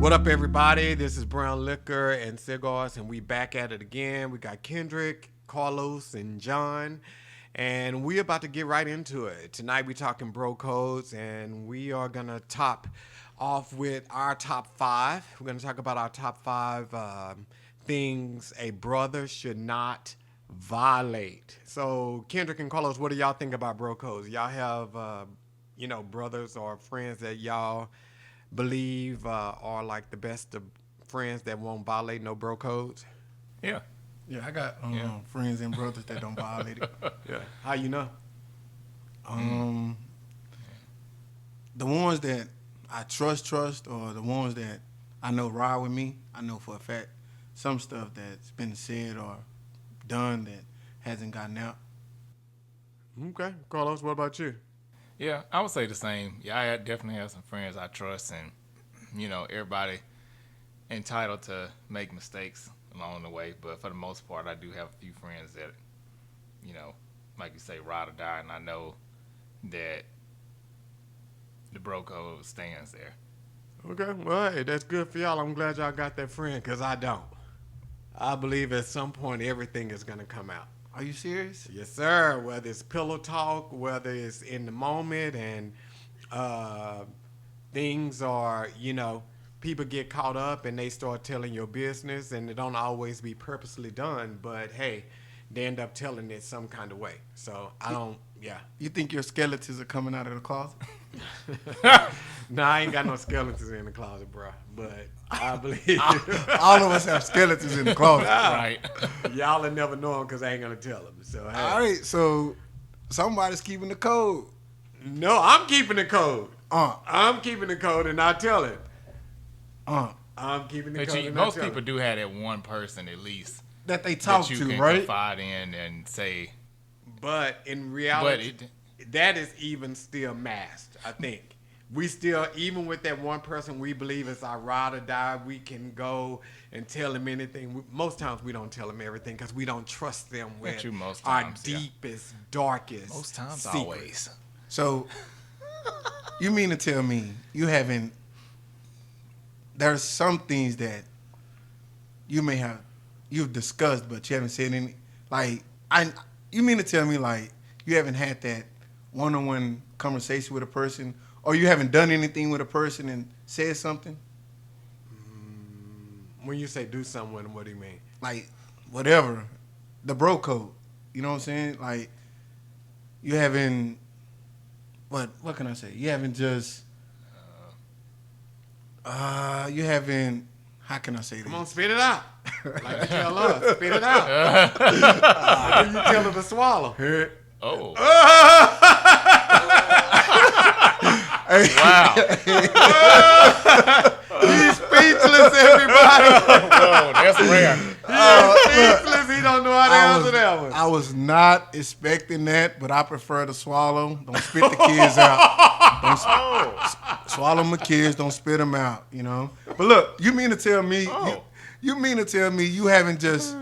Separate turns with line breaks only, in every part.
What up, everybody? This is Brown Liquor and Cigars, and we back at it again. We got Kendrick, Carlos, and John, and we about to get right into it. Tonight we talking bro codes, and we are gonna top off with our top five. We're gonna talk about our top five things a brother should not violate. So, Kendrick and Carlos, what do y'all think about bro codes? Y'all have, brothers or friends that y'all believe are like the best of friends that won't violate no bro codes?
Yeah.
Yeah, I got friends and brothers that don't violate it.
Yeah. How you know?
The ones that I trust, or the ones that I know ride with me, I know for a fact some stuff that's been said or done that hasn't gotten out.
Okay. Carlos, what about you?
Yeah, I would say the same. Yeah, I definitely have some friends I trust, and, everybody entitled to make mistakes along the way. But for the most part, I do have a few friends that, like you say, ride or die, and I know that the bro code stands there.
Okay. Well, hey, that's good for y'all. I'm glad y'all got that friend, because I don't. I believe at some point everything is going to come out.
Are you serious?
Yes, sir. Whether it's pillow talk, whether it's in the moment, and things are, people get caught up and they start telling your business, and it don't always be purposely done, but hey, they end up telling it some kind of way. So I don't, yeah.
You think your skeletons are coming out of the closet?
Nah, I ain't got no skeletons in the closet, bro. But I believe
All of us have skeletons in the closet.
Right.
y'all will never know them because I ain't gonna tell them. So hey.
All right, so somebody's keeping the code.
No, I'm keeping the code. I'm keeping the code and not tell it. I'm keeping the
But
code and not
most
tell
people
it.
do have that one person at least
That they talk
that you
to,
can
right?
confide in and say.
But in reality, that is even still masked, I think. We still, even with that one person we believe is our ride or die, we can go and tell him anything. Most times we don't tell him everything because we don't trust them with
most
our
times, yeah.
deepest, darkest
Most times,
secrets.
always.
So, you mean to tell me you haven't? There's some things that you've discussed, but you haven't said any. You mean to tell me you haven't had that one-on-one conversation with a person, or you haven't done anything with a person and said something?
When you say do something with them, what do you mean?
Whatever, the bro code. You know what I'm saying? You haven't. What can I say? You haven't just. You haven't. How can I say this?
Come on, spit it out. Like you tell us, spit it out. You tell her to swallow.
Oh.
Wow.
He's speechless, everybody.
Whoa, that's rare.
He's speechless. He don't know how to answer that one.
I was not expecting that, but I prefer to swallow. Don't spit the kids out. Swallow my kids. Don't spit them out. But look, you mean to tell me? You mean to tell me you haven't just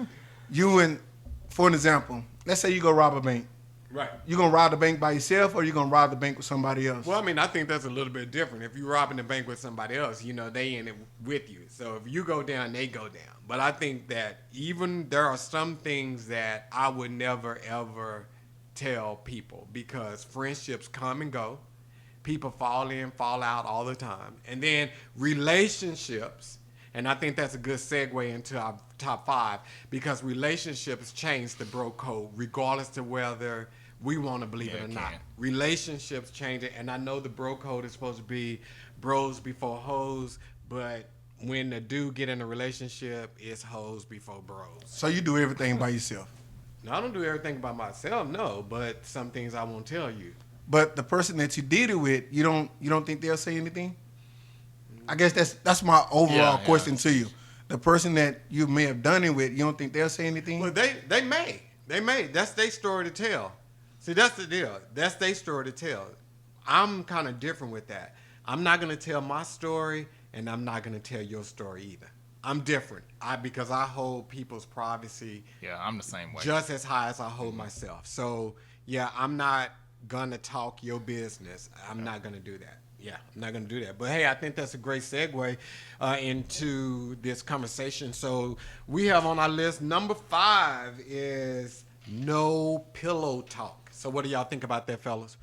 for an example, let's say you go rob a bank.
Right.
You gonna rob the bank by yourself, or you gonna rob the bank with somebody else?
Well, I mean, I think that's a little bit different. If you're robbing the bank with somebody else, they in it with you. So if you go down, they go down. But I think that even there are some things that I would never, ever tell people, because friendships come and go. People fall in, fall out all the time. And then relationships, and I think that's a good segue into our top five, because relationships change the bro code regardless to whether we want to believe it or not. Relationships change it, and I know the bro code is supposed to be bros before hoes, but when the dude get in a relationship, it's hoes before bros.
So you do everything by yourself?
No, I don't do everything by myself, no, but some things I won't tell you.
But the person that you did it with, you don't think they'll say anything? I guess that's my overall question to you. The person that you may have done it with, you don't think they'll say anything?
Well, they may. That's their story to tell. See, that's the deal. That's their story to tell. I'm kind of different with that. I'm not going to tell my story, and I'm not going to tell your story either. I'm different. Because I hold people's privacy.
Yeah, I'm the same way.
Just as high as I hold myself. So, yeah, I'm not going to talk your business. I'm not going to do that. Yeah, I'm not going to do that. But hey, I think that's a great segue into this conversation. So we have on our list number 5 is no pillow talk. So what do y'all think about that, fellas?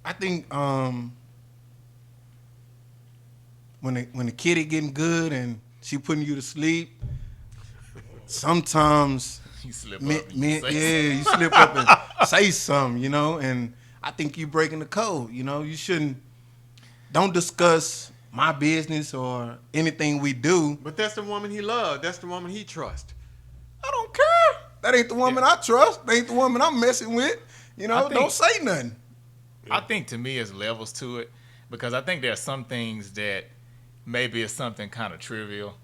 I think when the kitty getting good and she putting you to sleep, sometimes
You slip up. And
you slip up and say something, you know, and I think you breaking the code. You know, you don't discuss my business or anything we do.
But that's the woman he loved. That's the woman he trusts.
I don't care. That ain't the woman I trust. That ain't the woman I'm messing with. You know, don't say nothing.
I think to me, it's levels to it, because I think there are some things that maybe it's something kind of trivial,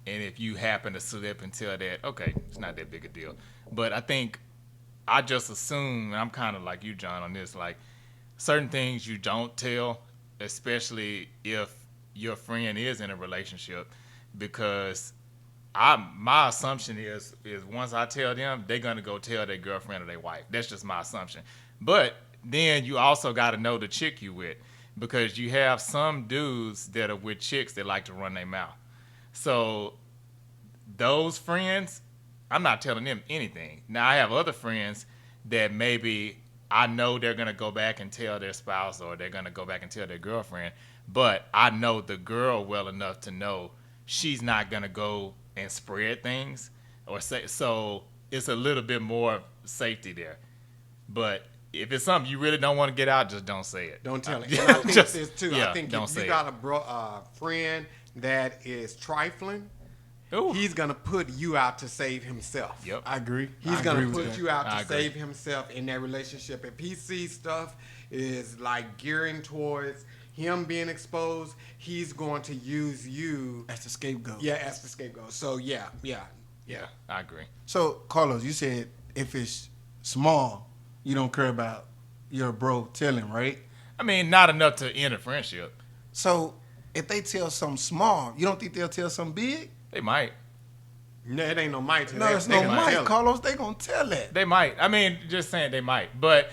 and if you happen to slip and tell that, okay, it's not that big a deal. But I think I just assume, and I'm kind of like you, John, on this, like certain things you don't tell, especially if your friend is in a relationship, because my assumption is once I tell them, they're gonna go tell their girlfriend or their wife. That's just my assumption. But then you also got to know the chick you with, because you have some dudes that are with chicks that like to run their mouth. So those friends, I'm not telling them anything. Now I have other friends that maybe I know they're gonna go back and tell their spouse, or they're gonna go back and tell their girlfriend, but I know the girl well enough to know she's not gonna go and spread things or say, so it's a little bit more safety there. But if it's something you really don't want to get out, just don't say it.
Don't tell it. And I think
Just-
this too.
yeah,
I think
don't
if
say
you got a friend that is trifling,
Ooh.
he's gonna put you out to save himself.
Yep.
I agree.
He's
I
gonna
agree with
put
that.
you out
I
to
agree.
save himself in that relationship. If he sees stuff is like gearing towards him being exposed, he's going to use you,
That's the scapegoat.
as the scapegoat. So yeah.
Yeah, I agree.
So, Carlos, you said if it's small, you don't care about your bro telling, right?
I mean, not enough to end a friendship.
So, if they tell something small, you don't think they'll tell something big?
They might.
No, it ain't no might to
No,
that.
it's
They
no
gonna
might,
tell it.
Carlos. They gonna tell that.
They might. I mean, just saying they might. But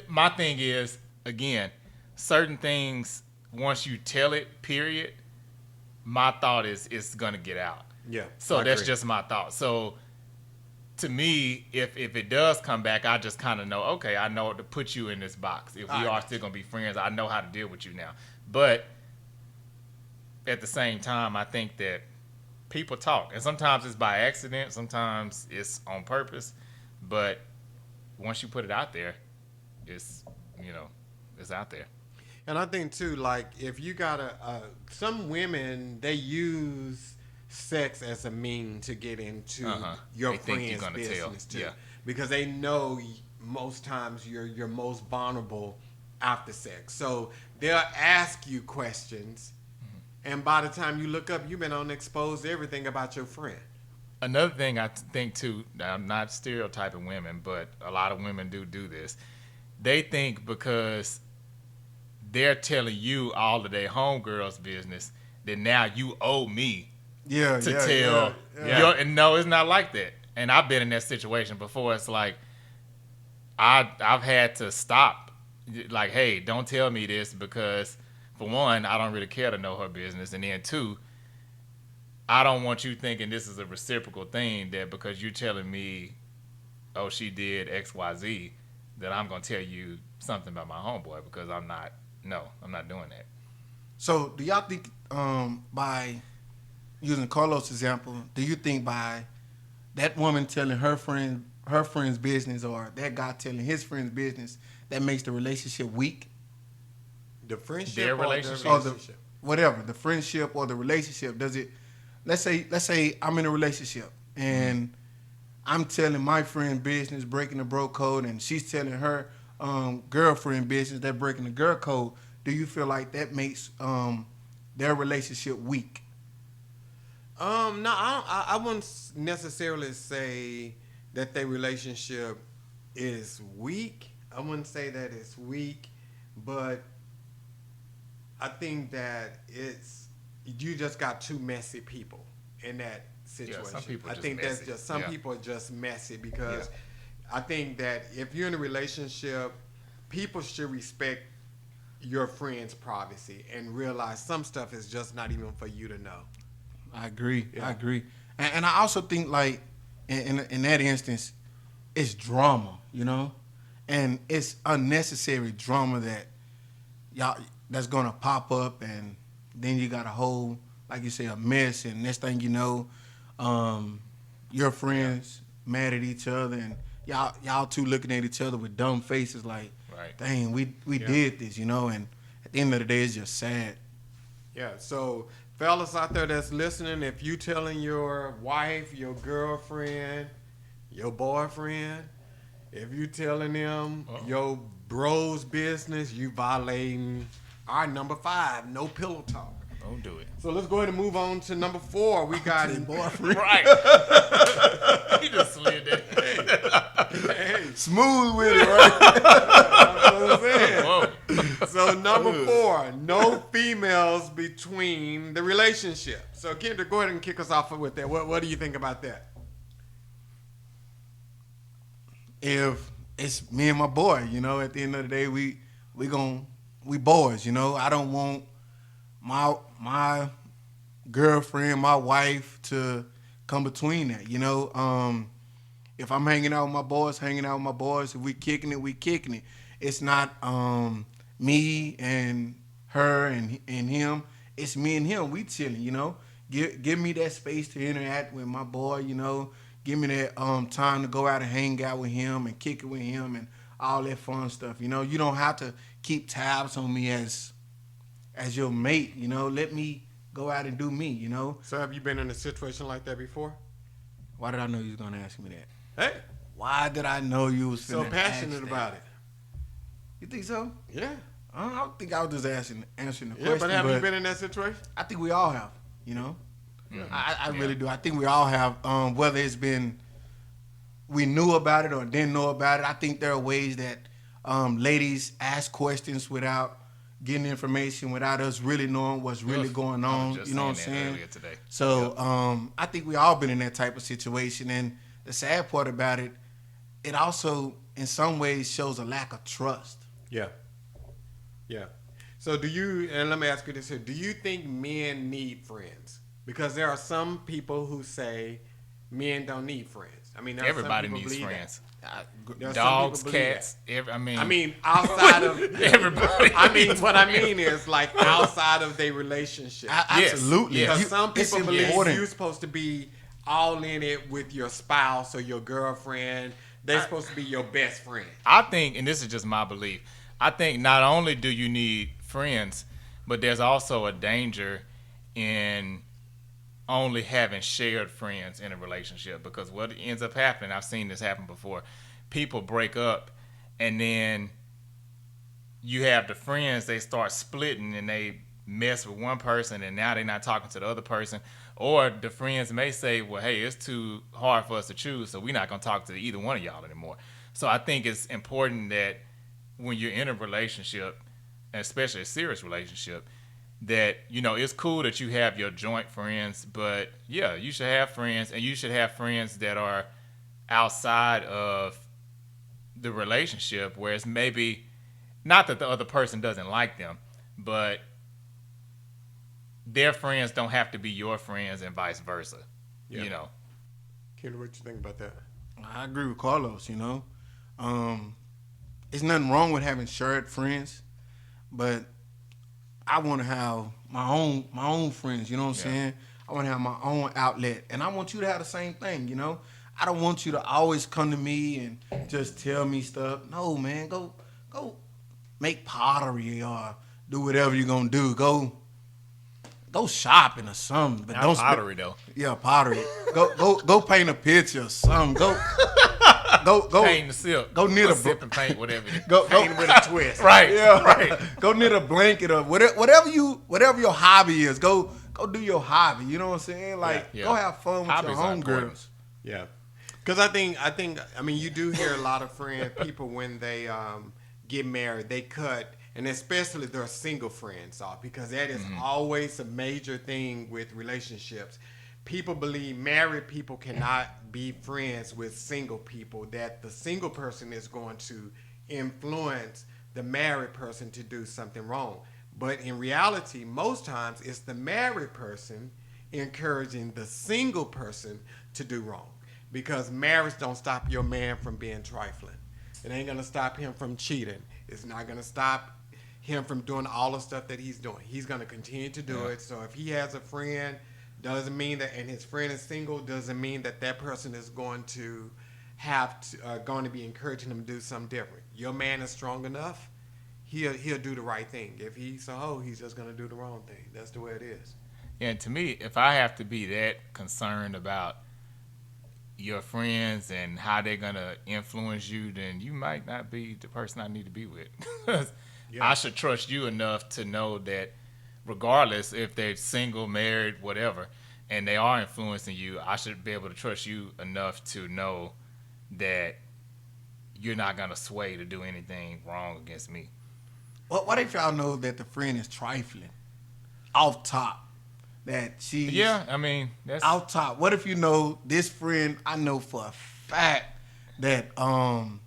my thing is, again, certain things, once you tell it, period, my thought is it's going to get out.
Yeah.
So
I
that's
agree.
just my thought. So to me, if it does come back, I just kind of know, okay, I know to put you in this box. If we are still going to be friends, I know how to deal with you now. But at the same time, I think that people talk. And sometimes it's by accident. Sometimes it's on purpose. But once you put it out there, it's, it's out there.
And I think too, like if you got some women, they use sex as a mean to get into your
They think you're
friend's
gonna tell.
business too,
Yeah.
because they know most times you're most vulnerable after sex. So they'll ask you questions, and by the time you look up, you've been on exposed everything about your friend.
Another thing I think too, I'm not stereotyping women, but a lot of women do this. They think because they're telling you all of their homegirls' business that now you owe me to tell. And no, it's not like that. And I've been in that situation before. It's like I've had to stop. Like, hey, don't tell me this, because for one, I don't really care to know her business, and then two, I don't want you thinking this is a reciprocal thing, that because you're telling me, oh, she did X, Y, Z, that I'm gonna tell you something about my homeboy, because I'm not doing that.
So, do y'all think by using Carlos' example, do you think by that woman telling her friend's business, or that guy telling his friend's business, that makes the relationship weak?
The friendship,
Their
or
relationship?
the
Or
relationship.
whatever, the friendship or the relationship, does it? Let's say I'm in a relationship and I'm telling my friend business, breaking the bro code, and she's telling her girlfriend business, that breaking the girl code. Do you feel like that makes their relationship weak?
No, I wouldn't necessarily say that their relationship is weak. I wouldn't say that it's weak, but I think that you just got two messy people in that situation.
some people are
I
just
think
messy.
some
Yeah.
people are just messy, because I think that if you're in a relationship, people should respect your friend's privacy and realize some stuff is just not even for you to know.
I agree.
Yeah.
I agree. And I also think like in that instance, it's drama, you know, and it's unnecessary drama that y'all that's gonna pop up, and then you got a whole, like you say, a mess, and next thing you know, your friends mad at each other, and y'all two looking at each other with dumb faces like,
Right.
dang, we did this, you know, and at the end of the day, it's just sad.
Yeah, so fellas out there that's listening, if you telling your wife, your girlfriend, your boyfriend, if you telling them your bro's business, you violating our number 5, no pillow talk.
Don't do it.
So let's go ahead and move on to number 4. We got
Boyfriend.
Right. He just slid that.
Hey,
Smooth with it, right?
that's what I'm saying.
Whoa.
So number 4, no females between the relationship. So Kendra, go ahead and kick us off with that. What do you think about that?
If it's me and my boy, you know, at the end of the day, we boys, you know. I don't want my girlfriend, my wife to come between that, you know. If I'm hanging out with my boys, If we kicking it, we kicking it. It's not me and her and him. It's me and him. We chilling, you know. Give me that space to interact with my boy, you know. Give me that time to go out and hang out with him and kick it with him and all that fun stuff. You know, you don't have to keep tabs on me as your mate. You know, let me go out and do me. You know.
So have you been in a situation like that before?
Why did I know you was gonna ask me that?
Hey,
Why did I know you was
so
finna
passionate
ask that?
about it.
You think so?
Yeah.
I don't think I was just answering the
Yeah,
question.
but have you been in that situation?
I think we all have. You know.
Yeah.
I really do. I think we all have. Whether it's been we knew about it or didn't know about it. I think there are ways that ladies ask questions without getting information, without us really knowing what's really going
I was
on.
just
You know what I'm
saying that
saying?
earlier today.
So I think we all been in that type of situation. And the sad part about it, it also in some ways shows a lack of trust.
Yeah. Yeah. So do you, and let me ask you this here, do you think men need friends? Because there are some people who say men don't need friends. I mean, there are
Everybody
some people
needs
believe
friends.
There are some
Dogs,
people believe
cats.
that.
I
I mean, outside of
everybody.
I mean, what I mean is like outside of their relationship.
Yes,
Absolutely.
yes.
Because some
It's
people believe
important.
you're supposed to be all in it with your spouse or your girlfriend. They're supposed to be your best friend.
I think, and this is just my belief, I think not only do you need friends, but there's also a danger in only having shared friends in a relationship, because what ends up happening, I've seen this happen before, people break up and then you have the friends, they start splitting and they mess with one person and now they're not talking to the other person, or the friends may say, well, hey, it's too hard for us to choose, so we're not going to talk to either one of y'all anymore. So I think it's important that when you're in a relationship, and especially a serious relationship, that, you know, it's cool that you have your joint friends, but yeah, you should have friends, and you should have friends that are outside of the relationship, where it's maybe not that the other person doesn't like them, but their friends don't have to be your friends and vice versa.
Yeah.
You know.
Kendra, what you think about that?
I agree with Carlos, you know. There's nothing wrong with having shared friends, but I want to have my own friends, you know what I'm saying? I want to have my own outlet, and I want you to have the same thing, you know? I don't want you to always come to me and just tell me stuff. No, man, go make pottery or do whatever you're going to do. Go shopping or something, but
Not
don't
pottery though.
Yeah, pottery. Go paint a picture or something. Go
Paint the silk.
Go knit
or
a
sip and paint, whatever it is.
go
Paint with a twist.
Right.
yeah,
Right.
Go knit a blanket or whatever your hobby is. Go do your hobby. You know what I'm saying? Like
Yeah.
go have fun with
Hobbies
your
are important.
homegirls.
Yeah, because I think I mean you do hear a lot of people when they get married, they cut, and especially their single friends off, because that is always a major thing with relationships. People believe married people cannot be friends with single people, that the single person is going to influence the married person to do something wrong. But in reality, most times it's the married person encouraging the single person to do wrong. Because marriage don't stop your man from being trifling. It ain't gonna stop him from cheating. It's not gonna stop him from doing all the stuff that he's doing. He's gonna continue to do it. So if he has a friend, doesn't mean that, and his friend is single, doesn't mean that that person is going to going to be encouraging him to do something different. Your man is strong enough. He'll do the right thing. If he's a hoe, he's just gonna do the wrong thing. That's the way it is.
Yeah, and to me, if I have to be that concerned about your friends and how they're gonna influence you, then you might not be the person I need to be with. I should trust you enough to know that regardless if they're single, married, whatever, and they are influencing you, I should be able to trust you enough to know that you're not gonna sway to do anything wrong against me.
What if y'all know that the friend is trifling off top? That she's
that's
off top. What if you know this friend? I know for a fact that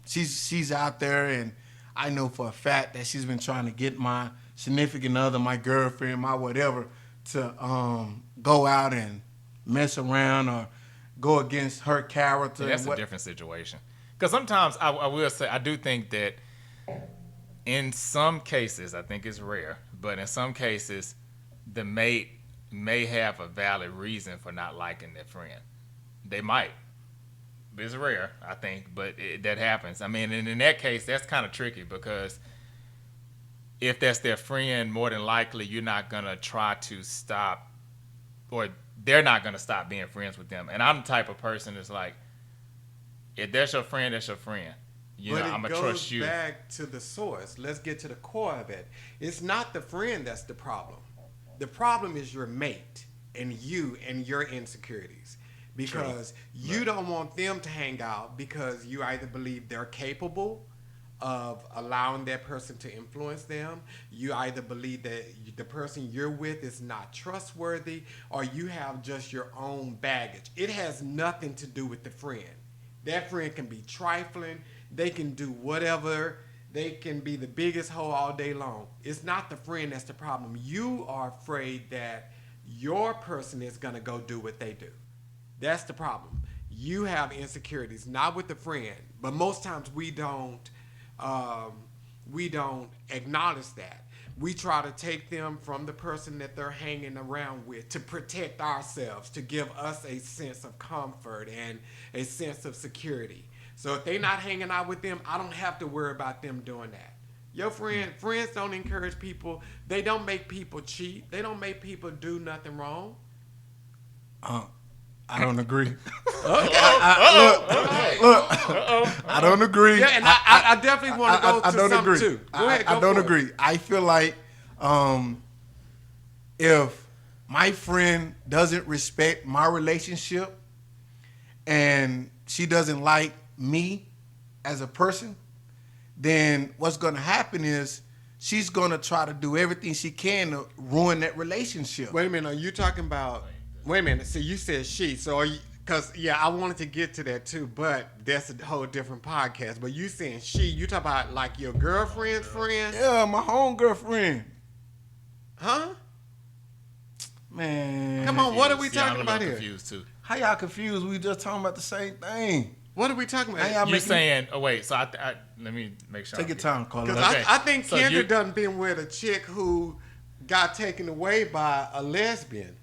she's out there, and I know for a fact that she's been trying to get my significant other, my girlfriend, my whatever, to go out and mess around or go against her character.
That's a different situation. Because sometimes I will say I do think that in some cases, I think it's rare, but in some cases, the mate may have a valid reason for not liking their friend. They might. It's rare, I think, but that happens. I mean, and in that case, that's kind of tricky because if that's their friend, more than likely you're not going to try to stop, or they're not going to stop being friends with them. And I'm the type of person that's like, if that's your friend, that's your friend. I'm going to trust you.
But it goes back to the source. Let's get to the core of it. It's not the friend that's the problem. The problem is your mate and you and your insecurities. Because you don't want them to hang out because you either believe they're capable of allowing that person to influence them. You either believe that the person you're with is not trustworthy, or you have just your own baggage. It has nothing to do with the friend. That friend can be trifling. They can do whatever. They can be the biggest hoe all day long. It's not the friend that's the problem. You are afraid that your person is going to go do what they do. That's the problem. You have insecurities, not with the friend, but most times we don't acknowledge that. We try to take them from the person that they're hanging around with to protect ourselves, to give us a sense of comfort and a sense of security. So if they're not hanging out with them, I don't have to worry about them doing that. Your friends don't encourage people. They don't make people cheat. They don't make people do nothing wrong.
I don't agree. Look, I don't agree.
Yeah, and I definitely want to go to something
agree.
too. Go ahead,
I don't agree. I feel like if my friend doesn't respect my relationship and she doesn't like me as a person, then what's going to happen is she's going to try to do everything she can to ruin that relationship.
Wait a minute. Are you talking about... Wait a minute. So you said she. So are you... Because, I wanted to get to that too, but that's a whole different podcast. But you saying she, you talk about like your girlfriend's friend?
Yeah, my home girlfriend.
Huh?
Man.
Come on, what are we
I'm
talking
a
about
little
here?
confused too.
How y'all confused? We just talking about the same thing.
What are we talking about?
How y'all
You're saying, oh wait, so let me make sure.
Take your time, Carlos.
Because
Okay.
I think
So
Kendra
you-
done been with a chick who got taken away by a lesbian.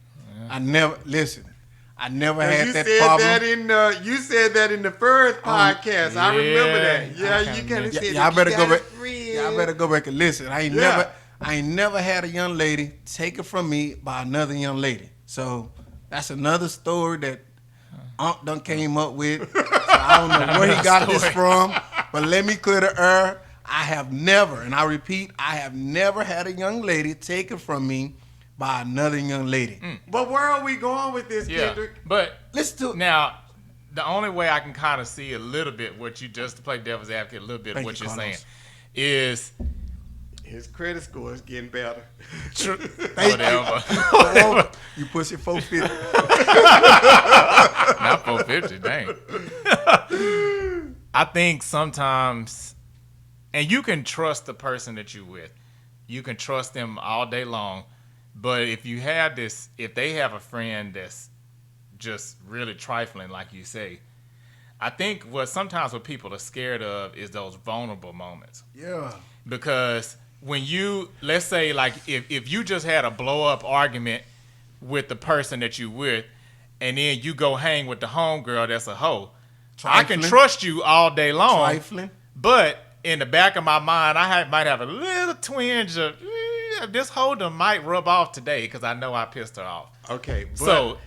I never had
You
that
said
problem.
that you said that in the first podcast. I remember that.
yeah,
Yeah, you kind of said
Y'all
that
better
you
go
got a
back.
friend.
Y'all better go back and listen. I ain't never had a young lady taken from me by another young lady. So that's another story that Unc done came up with. So I don't know where he got this from. But let me clear the air. I have never, and I repeat, I have never had a young lady taken from me by another young lady.
But where are we going with this,
Yeah,
Kendrick?
but
Listen to it.
now the only way I can kind of see a little bit what you just to play devil's advocate, a little bit of
Thank
what
you,
you're saying
Carlos.
is
His credit score is getting better.
whatever.
You push it 450.
Not 450, dang. I think sometimes, And you can trust the person that you with. You can trust them all day long. But if they have a friend that's just really trifling, like you say, I think sometimes what people are scared of is those vulnerable moments.
Yeah.
Because when let's say like if you just had a blow up argument with the person that you with, and then you go hang with the homegirl that's a hoe,
Trifling.
I can trust you all day long.
Trifling.
But in the back of my mind, might have a little twinge of this holder might rub off today because I know I pissed her off.
Okay, but
So,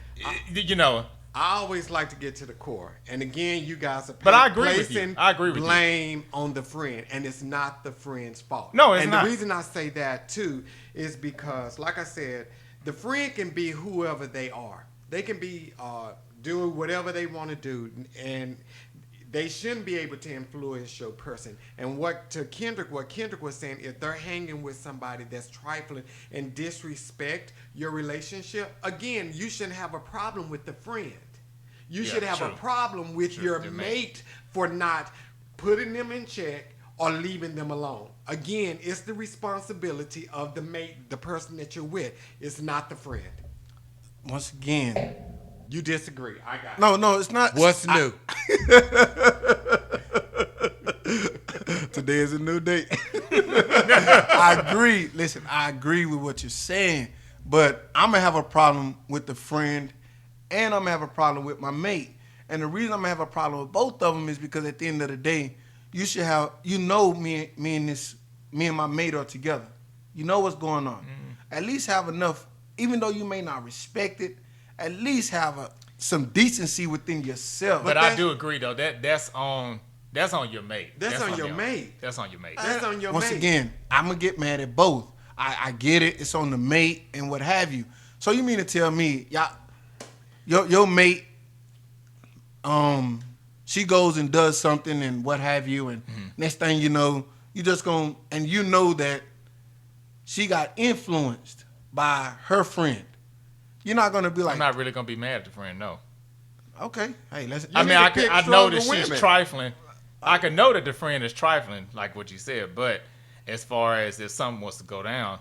I always like to get to the core. And again, you guys are
But I agree with you.
placing
I agree with you.
blame on the friend, and it's not the friend's fault.
No, it's
and
not.
And the reason I say that, too, is because, like I said, the friend can be whoever they are. They can be doing whatever they want to do, and they shouldn't be able to influence your person. And what Kendrick was saying, if they're hanging with somebody that's trifling and disrespect your relationship, again, you shouldn't have a problem with the friend. You should have a problem with your mate for not putting them in check or leaving them alone. Again, it's the responsibility of the mate, the person that you're with. It's not the friend.
Once again,
you disagree. I got it.
No, it's not.
What's new?
Today is a new day. I agree. Listen, I agree with what you're saying, but I'm gonna have a problem with the friend, and I'm gonna have a problem with my mate. And the reason I'm gonna have a problem with both of them is because at the end of the day, you should have, me and my mate are together. You know what's going on. At least have enough, even though you may not respect it, at least have some decency within yourself.
But I do agree though that's on your mate.
That's on your mate.
That's on your mate.
That's on your
Once
mate.
again, I'm gonna get mad at both. I get it. It's on the mate and what have you. So you mean to tell me, your mate, she goes and does something and what have you, and next thing you know, you just gonna, and you know that she got influenced by her friend. You're not gonna be like,
I'm not really gonna be mad at the friend, no.
okay, hey, let's.
I mean, I know that she's
women.
trifling. I can know that the friend is trifling, like what you said. But as far as if something was to go down,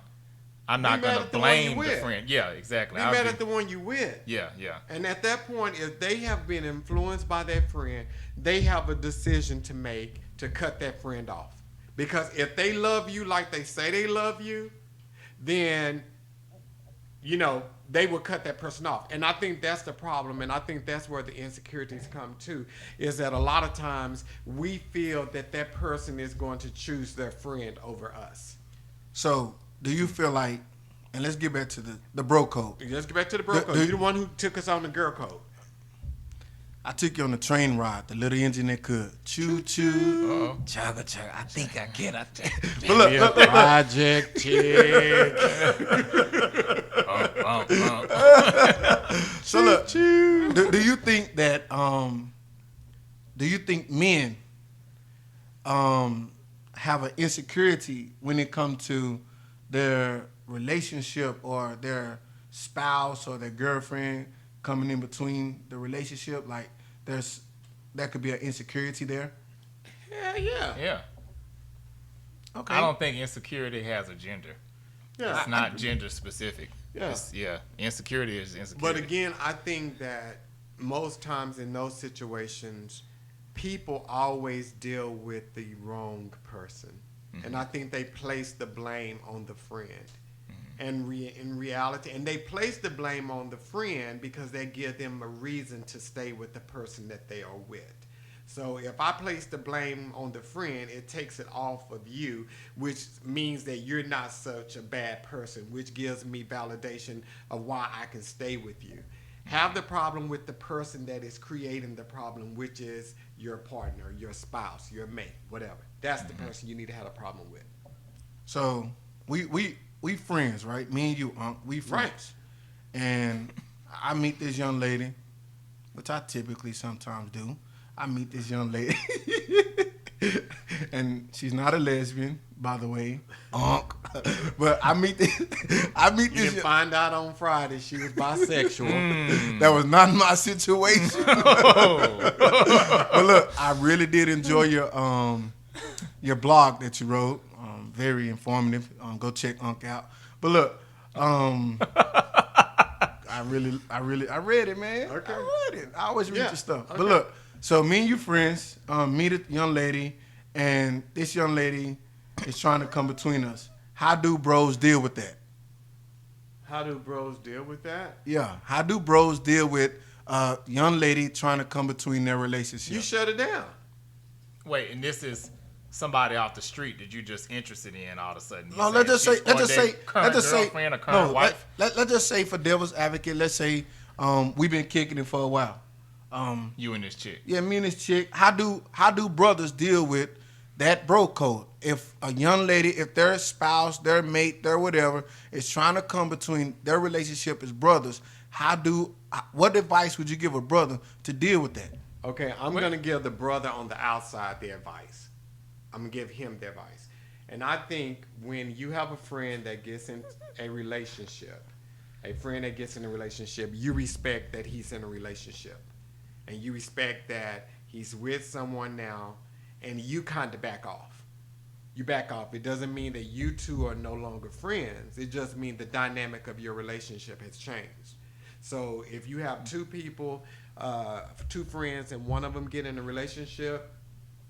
I'm not
Be mad
gonna
at the one you
blame the
with.
friend. Yeah, exactly.
Be mad at the one you with.
Yeah.
And at that point, if they have been influenced by that friend, they have a decision to make to cut that friend off. Because if they love you like they say they love you, then, they will cut that person off. And I think that's the problem, and I think that's where the insecurities come to, is that a lot of times we feel that that person is going to choose their friend over us.
So, do you feel like, and let's get back to the bro code.
Let's get back to the bro code. You're the one who took us on the girl code.
I took you on the train ride, the little engine that could. Choo choo, chugga chugga. I think I get it. But look.
Project chick.
So look, do you think that men have an insecurity when it comes to their relationship or their spouse or their girlfriend coming in between the relationship? Like that could be an insecurity there.
Hell yeah.
Yeah.
Okay.
I don't think insecurity has a gender.
Yeah.
It's not gender specific.
Yeah.
Insecurity is insecurity.
But again, I think that most times in those situations, people always deal with the wrong person. Mm-hmm. And I think they place the blame on the friend. And in reality, and they place the blame on the friend because they give them a reason to stay with the person that they are with. So if I place the blame on the friend, it takes it off of you, which means that you're not such a bad person, which gives me validation of why I can stay with you. Have the problem with the person that is creating the problem, which is your partner, your spouse, your mate, whatever. That's the person you need to have a problem with.
So we friends, right? Me and you, we friends. Right. And I meet this young lady, which I typically sometimes do. I meet this young lady, and she's not a lesbian, by the way, but I meet this.
You didn't find out on Friday she was bisexual.
That was not my situation. But look, I really did enjoy your blog that you wrote. Very informative. Go check Unc out. But look, I read it, man.
Okay.
I read it. I always read
Yeah.
your stuff.
Okay.
But look, so me and you friends, meet a young lady, and this young lady is trying to come between us. How do bros deal with that?
How do bros deal with that?
Yeah. How do bros deal with a young lady trying to come between their relationship?
You shut it down.
Wait, and this is somebody off the street that you just interested in all of a sudden.
No, let's just say,
current girlfriend or current wife.
Let's just say for devil's advocate, let's say we've been kicking it for a while.
You and this chick.
Yeah, me and this chick. How do brothers deal with that bro code? If a young lady, if their spouse, their mate, their whatever is trying to come between their relationship as brothers, what advice would you give a brother to deal with that?
Okay, I'm going to give the brother on the outside the advice. I'm going to give him the advice. And I think when you have a friend that gets in a relationship, you respect that he's in a relationship. And you respect that he's with someone now, and you kind of back off. You back off. It doesn't mean that you two are no longer friends. It just means the dynamic of your relationship has changed. So if you have two people, two friends, and one of them get in a relationship,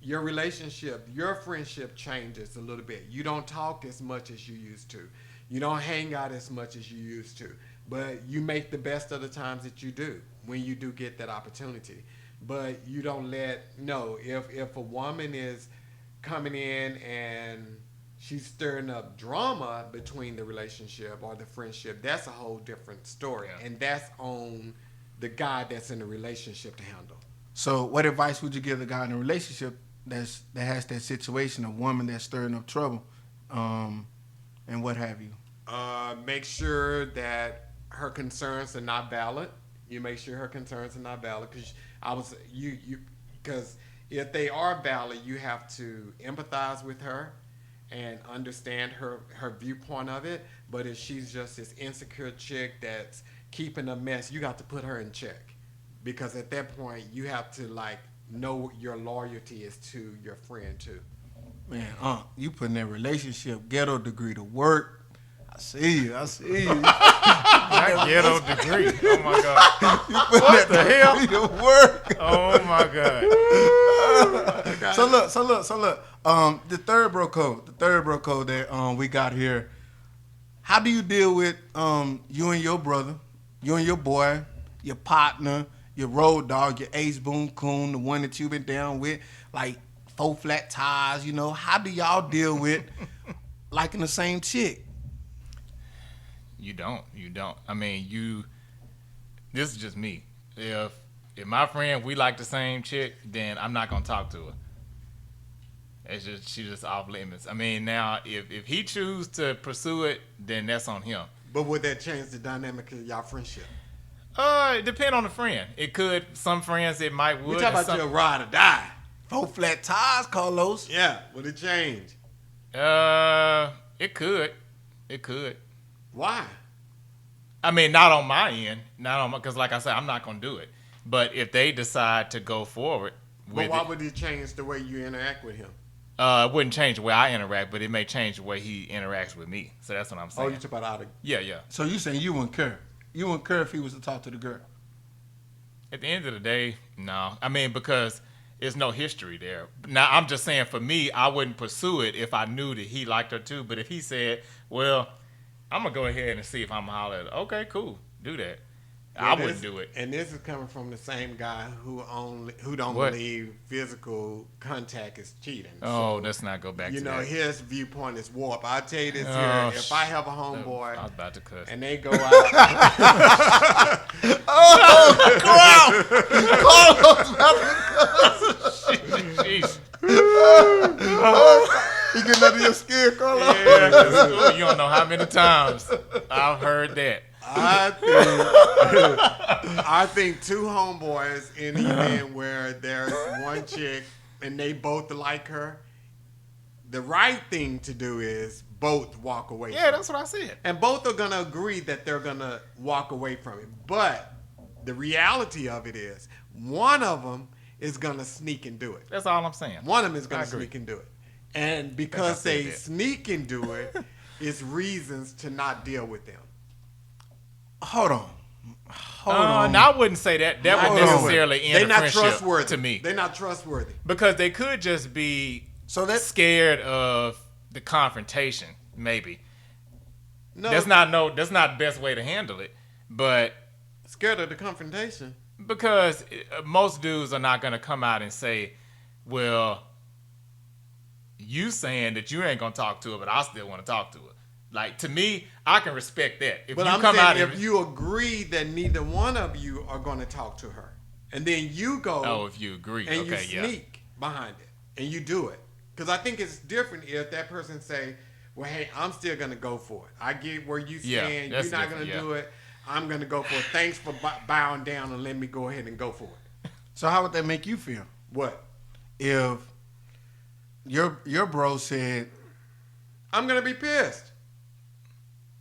your friendship changes a little bit. You don't talk as much as you used to. You don't hang out as much as you used to. But you make the best of the times that you do when you do get that opportunity. But you don't if a woman is coming in and she's stirring up drama between the relationship or the friendship, that's a whole different story. Yeah. And that's on the guy that's in the relationship to handle.
So what advice would you give the guy in a relationship that has that situation, a woman that's stirring up trouble, and what have you?
Make sure that her concerns are not valid. You make sure her concerns are not valid because if they are valid, you have to empathize with her and understand her viewpoint of it. But if she's just this insecure chick that's keeping a mess, you got to put her in check, because at that point you have to know your loyalty is to your friend too.
Man, you putting that relationship ghetto degree to work. I see you.
That ghetto degree. Oh my God.
You putting
What
that
the hell?
degree to work.
Oh my God.
So look. The third bro code that we got here. How do you deal with you and your brother, you and your boy, your partner, your road dog, your ace boom coon, the one that you've been down with, like 4 flat tires? How do y'all deal with liking the same chick?
You don't. I mean, this is just me. If my friend, we like the same chick, then I'm not gonna talk to her. She's just off limits. I mean, now if he chooses to pursue it, then that's on him.
But would that change the dynamic of y'all friendship?
It depends on the friend. It could. Some friends it might would.
We talk about your ride or die.
4 flat tires, Carlos.
Yeah, would it change?
It could. It could.
Why?
I mean, not on my end. Because like I said, I'm not going to do it. But if they decide to go forward with it.
But why would it change the way you interact with him?
It wouldn't change the way I interact, but it may change the way he interacts with me. So that's what I'm saying.
Oh, you talk about out of...
Yeah.
So you saying you wouldn't care? You wouldn't care if he was to talk to the girl?
At the end of the day, no. I mean, because there's no history there. Now, I'm just saying, for me, I wouldn't pursue it if I knew that he liked her too. But if he said, well, I'm going to go ahead and see if I'm holler at her. Okay, cool. Do that. I wouldn't do it.
And this is coming from the same guy who don't believe physical contact is cheating.
Oh, let's not go back to that.
His viewpoint is warped. I'll tell you this here. If I have a homeboy
I was about to cuss.
and they go out...
Jeez.
You getting under your skin, Carlos?
Yeah, 'cause you don't know how many times I've heard that.
I think 2 homeboys in the event where there's one chick and they both like her, the right thing to do is both walk away from it.
That's what I said.
And both are going to agree that they're going to walk away from it. But the reality of it is one of them is going to sneak and do it.
That's all I'm saying.
One of them is going to sneak and do it. And because
said
they
that.
sneak and do it, it's reasons to not deal with them.
Hold on. Hold on.
No, I wouldn't say that. That
Hold
would
on.
necessarily end
They're
a
not
friendship
trustworthy
to me.
They're not trustworthy.
Because they could just be
So that's
scared of the confrontation, maybe.
No,
That's not the best way to handle it. But
scared of the confrontation.
because most dudes are not going to come out and say, well, you saying that you ain't going to talk to her, but I still want to talk to her. Like, to me, I can respect that. If
But
you
I'm
come out
saying
and...
if you agree that neither one of you are going to talk to her, and then you go
Oh, if you agree.
and
Okay,
you
yeah.
sneak behind it, and you do it. Because I think it's different if that person say, well, hey, I'm still going to go for it. I get where you
Yeah,
stand.
that's
You're not going to
different,
do it. I'm going to go for it. Thanks for bowing down and let me go ahead and go for it.
so. How would that make you feel
What?
if your bro said,
I'm going to be pissed.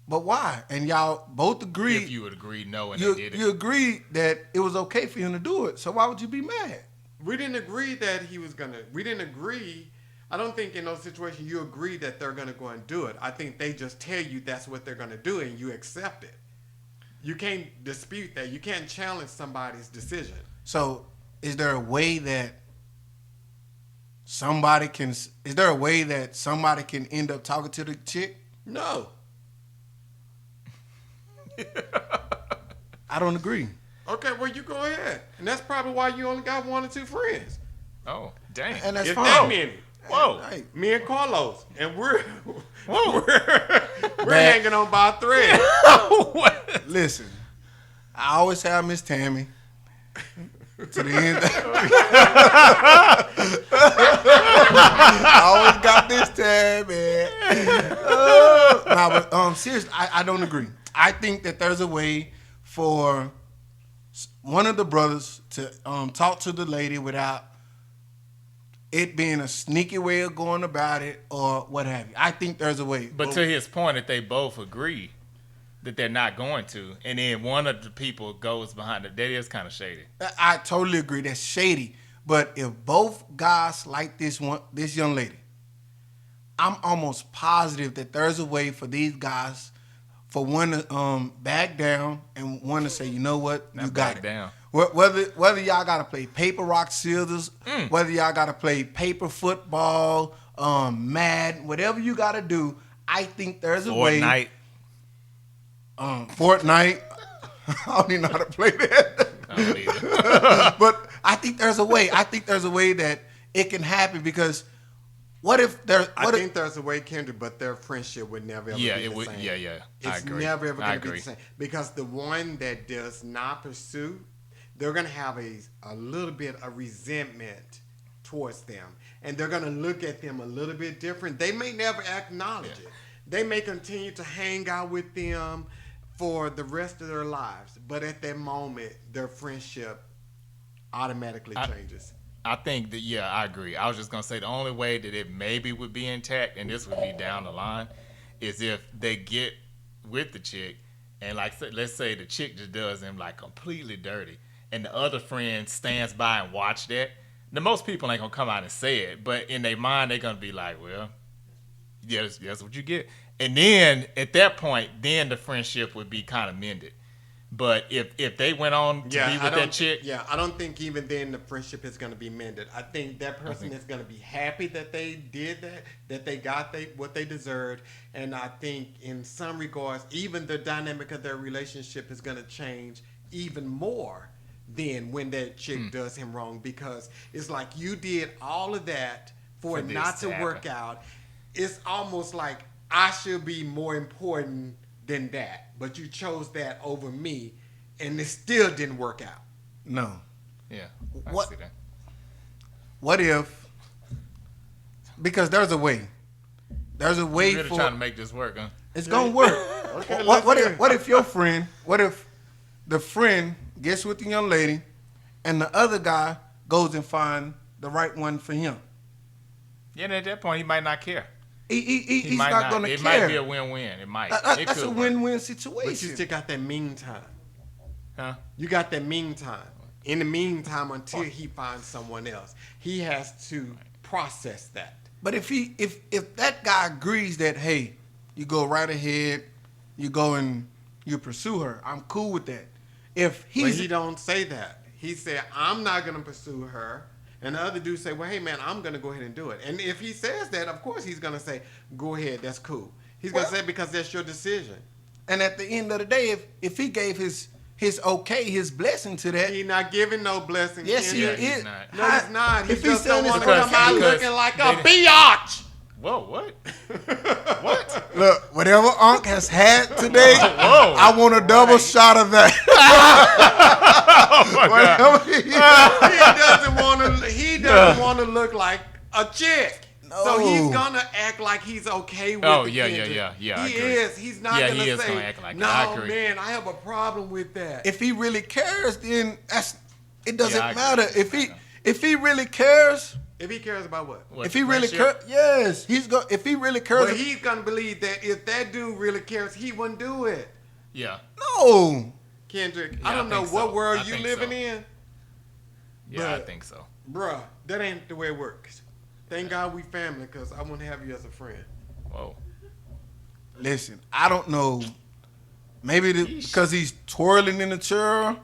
but why? And y'all both agreed.
If you would agree no and
you,
they did it.
you agreed that it was okay for him to do it. So why would you be mad?
We didn't agree that he was going to. We didn't agree. I don't think in those situations you agree that they're going to go and do it. I think they just tell you that's what they're going to do and you accept it. You can't dispute that. You can't challenge somebody's decision.
So is there a way that somebody can? Is there a way that somebody can end up talking to the chick?
No.
I don't agree.
Okay, well, you go ahead. And that's probably why you only got 1 or 2 friends.
Oh, dang.
And that's
If
fine.
that many.
Whoa.
Hey,
Me and Carlos. And we're
Whoa.
we're hanging on by a thread.
What?
listen, I always have Miss Tammy to the end. I always got Miss Tammy. Nah, but seriously, I don't agree. I think that there's a way for one of the brothers to talk to the lady without it being a sneaky way of going about it or what have you. I think there's a way.
But to his point, that they both agree that they're not going to, and then one of the people goes behind it, that is kind of shady.
I totally agree. That's shady. But if both guys like this young lady, I'm almost positive that there's a way for these guys, for one to back down and one to say, you know what,
Not
you got
back
it.
down.
Whether y'all got to play paper, rock, scissors, whether y'all got to play paper football, Madden, whatever you got to do, I think there's a way. Fortnite. I don't even know how to play that.
I don't either.
But I think there's a way. I think there's a way that it can happen because what if there?
I think there's a way, Kendrick, but their friendship would never ever
Yeah,
be
it
the
would.
same.
Yeah. I
It's
agree.
never ever
I
going to be
agree.
the same because the one that does not pursue, they're going to have a little bit of resentment towards them, and they're going to look at them a little bit different. They may never acknowledge it. They may continue to hang out with them for the rest of their lives, but at that moment, their friendship automatically changes.
I think that, yeah, I agree. I was just going to say the only way that it maybe would be intact, and this would be down the line, is if they get with the chick, and like, let's say the chick just does them like completely dirty, and the other friend stands by and watch that. Now, most people ain't going to come out and say it, but in their mind, they're going to be like, well, yeah, that's what you get. And then at that point, then the friendship would be kind of mended. But if they went on to be with that chick,
I don't think even then the friendship is going to be mended. I think that person is going to be happy that they did that they got what they deserved, and I think in some regards, even the dynamic of their relationship is going to change even more than when that chick does him wrong, because it's like you did all of that for it
this
not to
to
work
happen.
out. It's almost like I should be more important than that, but you chose that over me, and it still didn't work out.
No.
yeah, I
What-
see that.
What if? Because there's a way. There's a way
You're really
for
trying to make this work, huh?
it's gonna work.
Okay,
what,
let's hear
if?
it.
What if your friend? What if the friend gets with the young lady, and the other guy goes and find the right one for him?
Yeah, and at that point, he might not care.
He's
might
not gonna
It
care.
might be a win-win. It might. It
That's
could
a
work.
win-win
But you
situation.
still got that meantime.
Huh?
You got that meantime. In the meantime, until he finds someone else, he has to process that.
But if that guy agrees that, hey, you go right ahead, you go and you pursue her, I'm cool with that. If
But he don't say that. He said, I'm not going to pursue her. And the other dude say, well, hey, man, I'm going to go ahead and do it. And if he says that, of course he's going to say, go ahead, that's cool. He's going to say it because that's your decision.
And at the end of the day, if he gave his okay, his blessing to that.
He's not giving no blessing.
Yes, he
Kendrick.
is.
No, he's not. He
If
just
he's saying
don't want to
it's
come out
okay.
looking like a biatch.
Whoa, what? What?
Look, whatever Unc has had today,
Whoa.
I want a double shot of that.
Oh my God.
He doesn't want to look like a chick.
No.
So he's gonna act like he's okay with
Oh,
the
yeah,
Kendrick.
yeah. I
He
agree.
is. He's not
Yeah,
gonna
he is
say,
gonna act like
no,
that. I agree.
man, I have a problem with that.
If he really cares, then it doesn't
Yeah, I agree.
matter. If he really cares,
If he cares about what?
What,
if he really
friendship?
cares, yes, if he really cares,
But he's gonna believe that if that dude really cares, he wouldn't do it.
Yeah.
no.
Kendrick,
Yeah,
I don't
I
know
think
what
so.
world
I
you
think
living
so.
in,
Yeah, I
But-
think so.
bruh. That ain't the way it works. Thank God we family, cause I wouldn't have you as a friend.
Whoa.
Listen, I don't know. Maybe because he's twirling in the chair.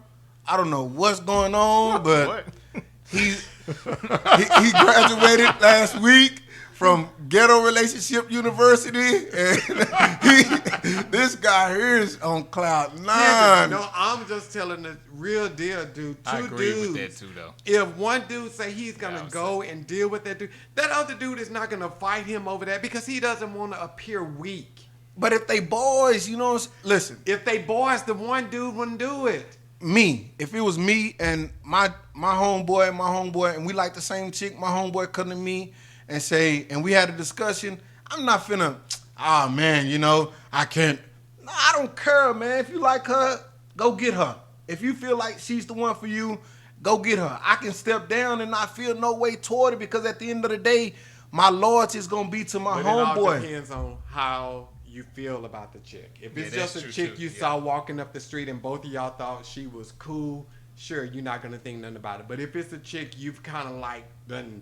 I don't know what's going on, but
What?
he graduated last week from Ghetto Relationship University, and this guy here is on cloud nine.
No, I'm just telling the real deal, dude.
I
Two
agree
dudes.
with that too, though.
If one dude say he's
Yeah,
gonna
I would
go and deal with that dude, that other dude is not gonna fight him over that because he doesn't want to appear weak.
But if they boys, listen,
If they boys, the one dude wouldn't do it.
if it was me and my homeboy, and we like the same chick, my homeboy come to me and say, and we had a discussion, I'm not finna, man, I can't. No, I don't care, man. If you like her, go get her. If you feel like she's the one for you, go get her. I can step down and not feel no way toward it because at the end of the day, my loyalty is gonna be to my
But it all
homeboy.
depends on how you feel about the chick. If it's
Yeah,
just
that's
a
true,
chick
too.
you
Yeah.
saw walking up the street and both of y'all thought she was cool, sure, you're not gonna think nothing about it. But if it's a chick you've kind of like done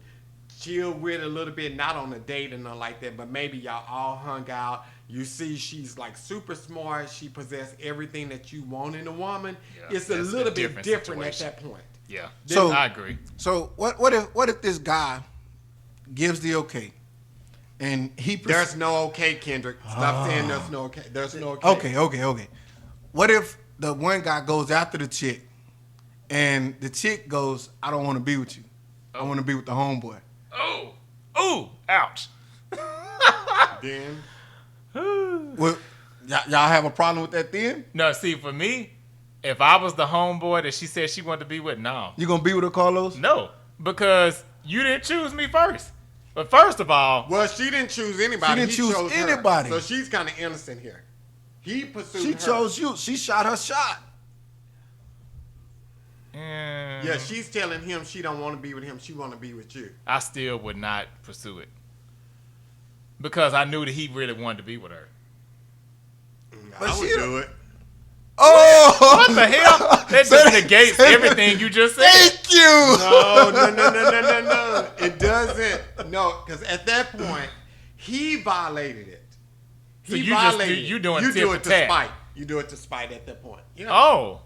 chill with a little bit, not on a date or nothing like that, but maybe y'all all hung out. You see she's like super smart. She possessed everything that you want in a woman.
Yeah,
It's a
that's a
little bit
different
different at
situation.
that point.
Yeah.
So-
I agree.
So what if this guy gives the okay, and he
There's no okay, Kendrick. Stop saying there's no okay. There's no okay.
Okay. What if the one guy goes after the chick, and the chick goes, I don't want to be with you. I want to be with the homeboy.
Oh. Ooh. Ouch.
Then
Well, y'all have a problem with that then?
No, see, for me, if I was the homeboy that she said she wanted to be with, no.
You gonna be with her, Carlos?
No. Because you didn't choose me first. But first of all,
well, she didn't choose anybody.
She didn't
He
choose
chose her.
anybody.
So she's kind of innocent here. He pursued
She
her.
chose you. She shot her shot.
Yeah, she's telling him she don't want to be with him. She want to be with you.
I still would not pursue it. Because I knew that he really wanted to be with her.
But
I would
she-
do it.
Oh,
What the hell? That just negates everything you just said.
Thank you.
No. It doesn't. No, because at that point, he violated it.
So
He
you just
violated
do- you
it.
doing
You
tit
do
for
it to
tat.
spite. You do it to spite at that point. Yeah.
Oh.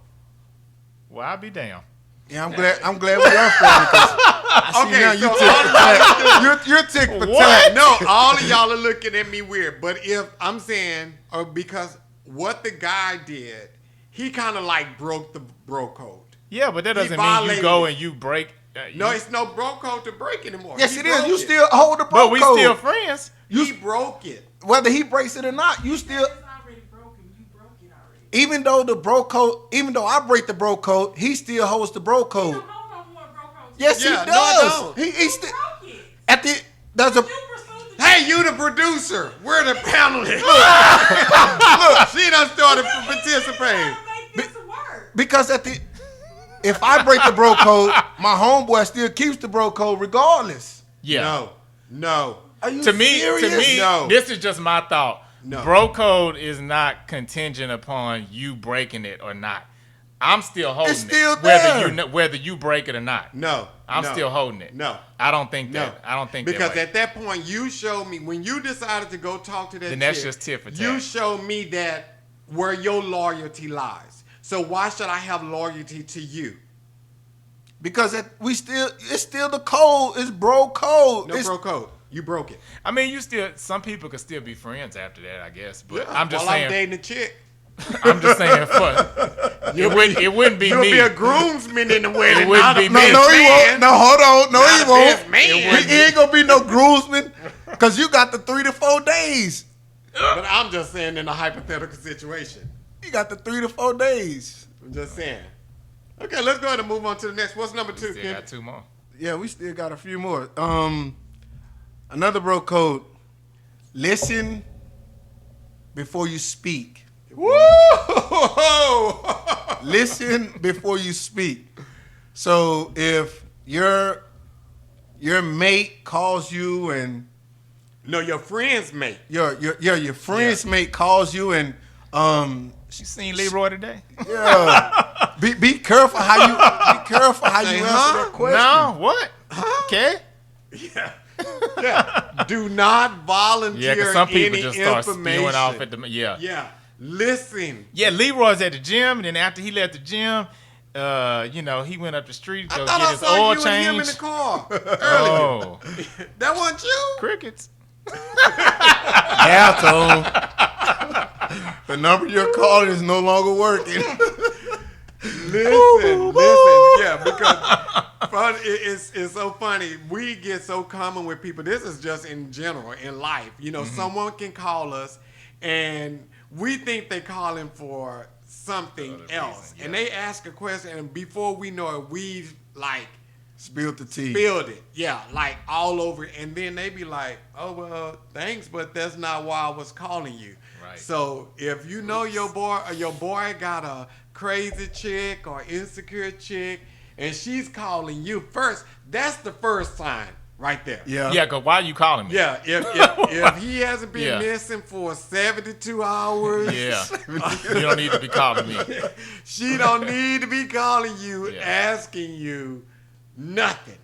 Well, I'll be damned.
Yeah, I'm glad we are friends. I see
Okay,
now
so
you
all
tick for tat. You're tick for
What?
tat.
No, all of y'all are looking at me weird. But if I'm saying, or because what the guy did, he kind of like broke the bro code.
Yeah, but that doesn't mean you
violated
go
it.
and you break.
No, it's no bro code to break anymore.
Yes,
He
it is.
broke
You
it.
still hold the bro
But we
code.
still friends.
He broke it.
Whether he breaks it or not, you still.
It's already broken. You broke it already.
Even though the bro code, even though I break the bro code, he still holds the bro
You
code.
don't know no more broke hoes.
Yes,
Yeah,
he
no, I
does.
don't.
He
You
still
broke it.
at the there's a
You pursued the
Hey, you the producer. We're the panelists. Look, she done started participating.
make this work.
because at the if I break the bro code, my homeboy still keeps the bro code regardless.
Yeah.
No.
Are you
To me,
serious?
No.
this is just my thought.
No.
Bro code is not contingent upon you breaking it or not. I'm still holding
It's still
it.
there.
Whether you break it or not.
No.
I'm
no,
still holding it.
No.
I don't think
No.
that. I don't think
because
that way.
at that point you showed me when you decided to go talk to that
Then that's
chick,
just tit for tat.
you showed me that where your loyalty lies. So why should I have loyalty to you?
Because it's still the code. It's bro code.
No
It's,
bro code. You broke it.
I mean, some people could still be friends after that, I guess. But
Yeah,
I'm just
while
saying.
I'm dating a chick.
I'm just saying. It wouldn't be
You'll
me.
be a groomsman in the wedding.
It wouldn't
not
be
a
me.
no,
best
no, he
man.
won't. No, hold on. No,
Not
he
a
won't.
best man.
He ain't gonna be no groomsman because you got the 3 to 4 days.
But I'm just saying in a hypothetical situation.
You got the 3 to 4 days.
I'm just saying. Okay, let's go ahead and move on to the next. What's number 2,
Still
Ken?
got 2 more.
Yeah, we still got a few more. Another bro code. Listen before you speak.
Woo!
Listen before you speak. So if your mate calls you and
No, your friend's mate.
your friend's mate calls you and
You seen Leroy today?
yeah, be careful how you
Say,
answer
huh?
that question.
No, what? Okay.
Yeah. Yeah. Do not volunteer
Yeah, because some people
any
just start
information.
spewing off at the
Yeah. Listen.
Yeah, Leroy's at the gym, and then after he left the gym, he went up the street to
I
go
thought
get
I
his
saw
oil
you and him in
change.
the car earlier.
Oh,
That wasn't you?
crickets.
Halftone. The number you're calling is no longer working.
Listen. Yeah, because it's so funny. We get so common with people. This is just in general in life. Someone can call us, and we think they calling for something
Other
else,
reason, yeah.
and they ask a question, and before we know it, we've like
Spilled the tea.
spilled it. Yeah, like all over. And then they be like, oh, well, thanks, but that's not why I was calling you.
Right.
So if you know your boy got a crazy chick or insecure chick and she's calling you first, that's the first sign right there.
Yeah.
Yeah, because why you calling me?
Yeah, if he hasn't been
Yeah.
missing for 72 hours,
Yeah. You don't need to be calling me.
she don't need to be calling you,
Yeah.
asking you nothing.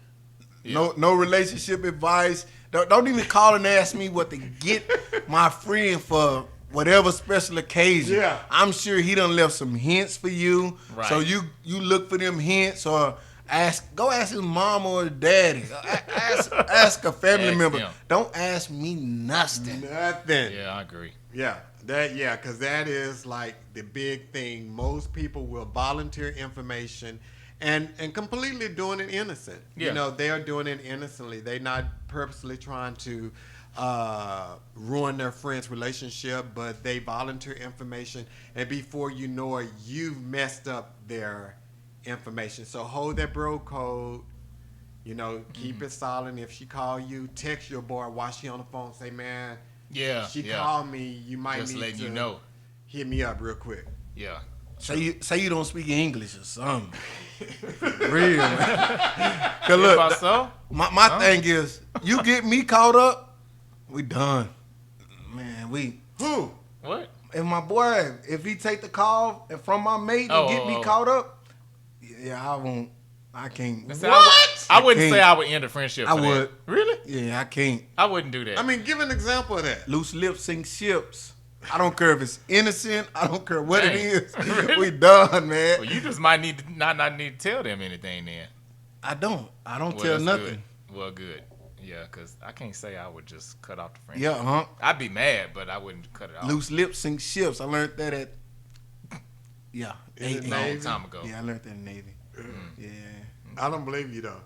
No relationship advice. Don't even call and ask me what to get my friend for whatever special occasion.
Yeah.
I'm sure he done left some hints for you.
Right.
So you look for them hints or go ask his mom or his daddy. Ask a family
Ask
member.
them.
Don't ask me nothing.
Nothing.
Yeah, I agree.
Yeah, because that is like the big thing. Most people will volunteer information and completely doing it innocent.
Yeah.
They are doing it innocently. They're not purposely trying to ruin their friend's relationship, but they volunteer information, and before you know it, you've messed up their information. So hold that bro code. Keep it silent. If she call you, text your boy while she on the phone. Say, man,
Yeah.
she
yeah.
called me. You might
Just
need
letting
to
you know.
hit me up real quick.
Yeah.
Say you don't speak English or something. Real, man. 'Cause
If I
look,
so,
my thing is, you get me caught up, we done. Man,
Who?
what?
if my boy, if he take the call and from my mate and get me caught up, yeah, I can't.
See,
What?
I wouldn't
can't.
say I would end a friendship.
I
for that.
would.
Really?
Yeah, I can't.
I wouldn't do that.
I mean, give an example of that.
Loose lips sink ships. I don't care if it's innocent. I don't care what
Dang.
it is.
Really?
We done, man.
well, you just might need to not need to tell them anything then.
I don't
Well,
tell
that's
nothing.
Good. Well, good. Yeah, because I can't say I would just cut off the friendship.
Yeah,
I'd be mad, but I wouldn't cut it off.
Loose lips sink ships. I learned that at
In the
Long
Navy?
time ago.
Yeah, I learned that in the Navy. Yeah.
I don't believe you though.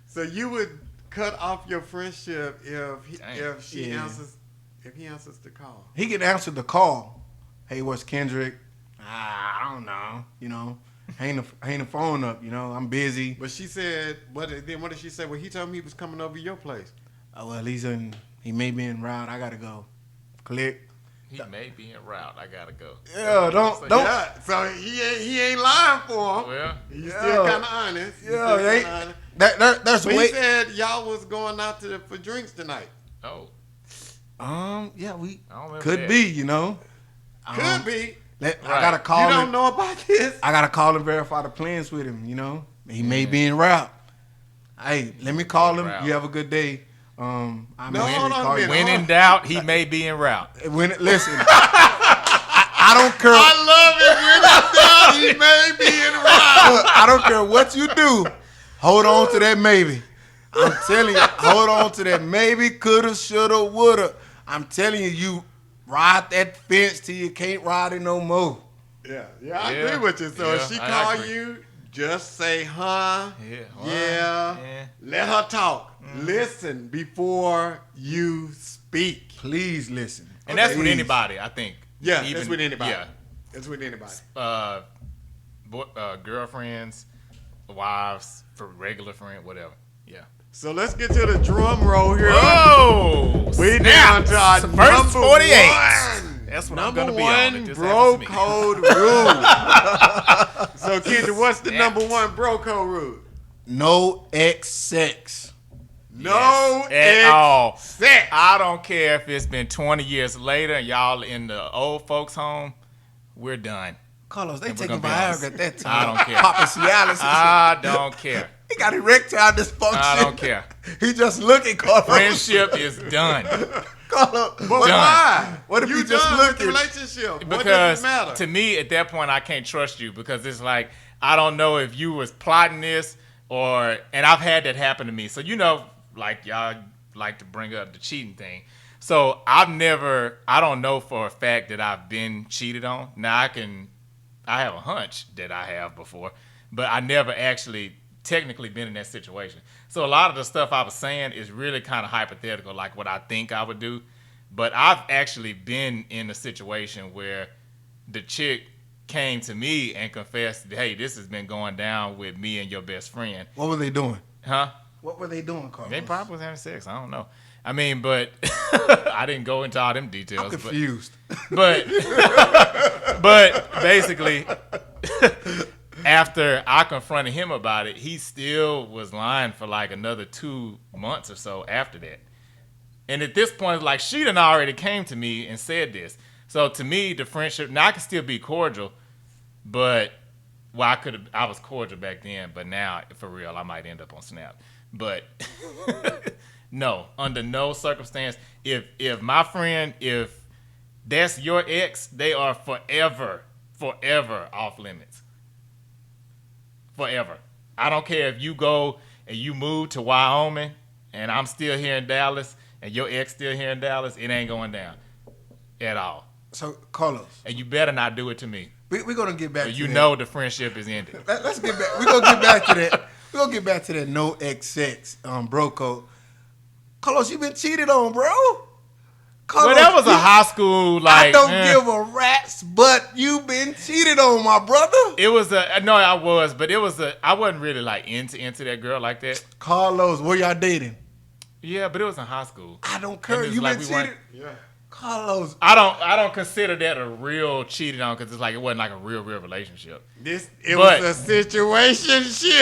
So you would cut off your friendship if
Yeah.
he answers the call.
He can answer the call. Hey, what's Kendrick? I don't know. Hang the phone up. I'm busy.
But she said, what did she say? Well, he told me he was coming over to your place.
Oh, well, he may be en route. I gotta go. Click.
He may be en route. I gotta go.
Yeah, don't.
Yeah, so he ain't lying for him.
Well,
He's
Yeah.
still kind of honest. He's
Yeah,
still
they-
kinda honest.
There's
But he
way.
said y'all was going out for drinks tonight.
oh,
Yeah, we
I don't remember
could
that.
be.
Could be.
I
Right.
gotta call
You
him.
don't know about this?
I gotta call and verify the plans with him. You know, he may be en route. Hey, let me call him.
route.
You have a good day. I
No,
may
hold on a
call you.
minute.
When in doubt, he may be en route.
Listen, I don't care.
I love it when you he may be in route.
Look, I don't care what you do. Hold on to that maybe. I'm telling you, hold on to that maybe, coulda, shoulda, woulda. I'm telling you, you ride that fence till you can't ride it no more.
Yeah, I
Yeah.
agree with you. So if
Yeah,
she
I
call
agree.
you, just say, huh?
Yeah.
Yeah.
Yeah.
Let her talk. Listen before you speak.
Please listen.
And that's with
Please.
anybody, I think.
Yeah,
Even-
that's with anybody.
Yeah.
That's with anybody.
Girlfriends, wives, for regular friend, whatever. Yeah.
So let's get to the drum roll here.
Whoa!
We down to our
First
number
48.
one.
That's what
Number
I'm gonna be
one,
on. It just
bro
happens to me.
code rule. So Kendra, what's the number one bro code rule?
No sex.
No
At all.
sex.
I don't care if it's been 20 years later and y'all in the old folks' home. We're done.
Carlos, they
And we're
taking
gonna be honest.
Viagra at that time.
I don't care.
Popping Cialis.
I don't care.
He got erectile dysfunction.
I don't care.
He just looking, Carlos.
Friendship is done.
Carlos.
But
What,
why?
what if
you
you just
done with the
looking?
relationship? What does
Because
it matter?
to me, at that point, I can't trust you because it's like I don't know if you was plotting this and I've had that happen to me. So like y'all like to bring up the cheating thing. So I don't know for a fact that I've been cheated on. Now I have a hunch that I have before, but I never actually technically been in that situation. So a lot of the stuff I was saying is really kind of hypothetical, like what I think I would do. But I've actually been in a situation where the chick came to me and confessed, hey, this has been going down with me and your best friend.
What were they doing?
Huh?
What were they doing, Carlos?
They probably was having sex. I don't know. I mean, but I didn't go into all them details.
I'm confused.
But basically, after I confronted him about it, he still was lying for like another 2 months or so after that. And at this point, like she done already came to me and said this. So to me, the friendship now I can still be cordial, but I was cordial back then, but now for real, I might end up on Snap. But no, under no circumstance, if my friend, if that's your ex, they are forever off limits. Forever. I don't care if you go and you move to Wyoming and I'm still here in Dallas and your ex still here in Dallas, it ain't going down at all.
So, Carlos,
And you better not do it to me.
we're going to get back
So
to
you
that.
know the friendship is ended.
Let's get back. We're going to get back to that. We're going to get back to that no sex bro code. Carlos, you been cheated on, bro. Carlos,
Well, that was a high school, like...
I don't give a rat's, but you been cheated on, my brother.
It was I was, but I wasn't really like into that girl like that.
Carlos, where y'all dating?
Yeah, but it was in high school.
I don't care.
And it's
You
like
been
we weren't-
cheated?
Yeah.
Carlos.
I don't consider that a real cheating on because it's like it wasn't like a real relationship.
It
But-
was a situationship.